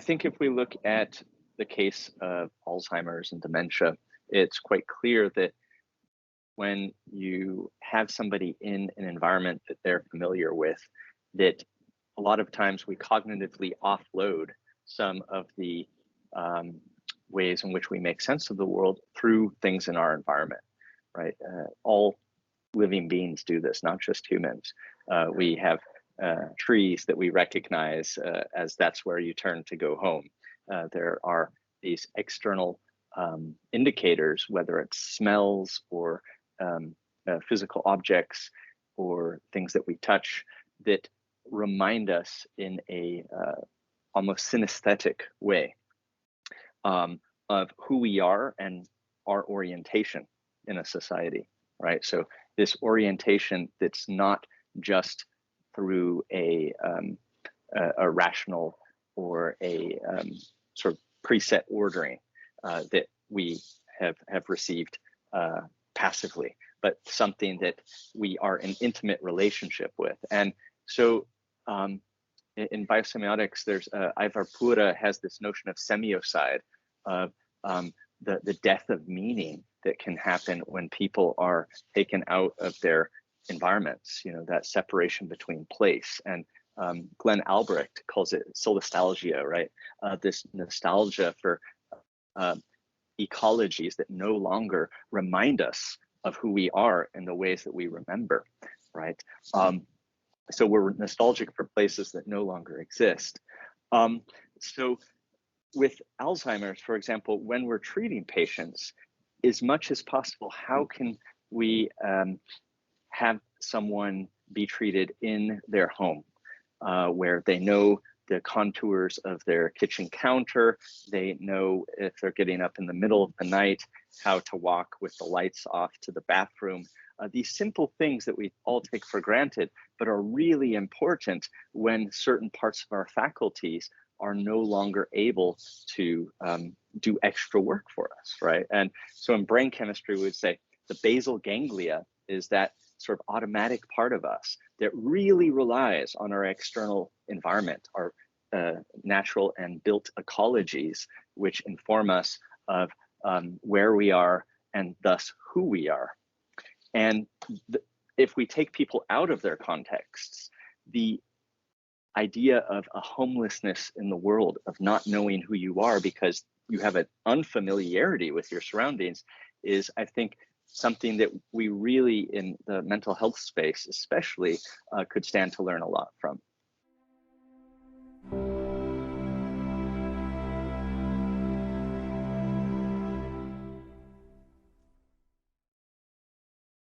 think if we look at the case of Alzheimer's and dementia, it's quite clear that when you have somebody in an environment that they're familiar with, that a lot of times we cognitively offload some of the ways in which we make sense of the world through things in our environment, right? All living beings do this, not just humans. We have trees that we recognize as that's where you turn to go home. There are these external indicators, whether it's smells or physical objects or things that we touch, that remind us in a almost synesthetic way of who we are and our orientation in a society, right? So this orientation that's not just through a rational or a sort of preset ordering that we have received passively, but something that we are in intimate relationship with. And so in biosemiotics, there's Ivar Pura has this notion of semiocide, of the death of meaning that can happen when people are taken out of their environments, that separation between place. And Glenn Albrecht calls it solastalgia, right? This nostalgia for ecologies that no longer remind us of who we are in the ways that we remember, right? So we're nostalgic for places that no longer exist. So with Alzheimer's, for example, when we're treating patients, as much as possible, how can we have someone be treated in their home where they know the contours of their kitchen counter, they know if they're getting up in the middle of the night, how to walk with the lights off to the bathroom. These simple things that we all take for granted, but are really important when certain parts of our faculties are no longer able to do extra work for us, right? And so in brain chemistry, we would say the basal ganglia is that sort of automatic part of us that really relies on our external environment, our natural and built ecologies, which inform us of where we are and thus who we are. And if we take people out of their contexts, the idea of a homelessness in the world, of not knowing who you are because you have an unfamiliarity with your surroundings, is, I think, something that we really, in the mental health space especially, could stand to learn a lot from.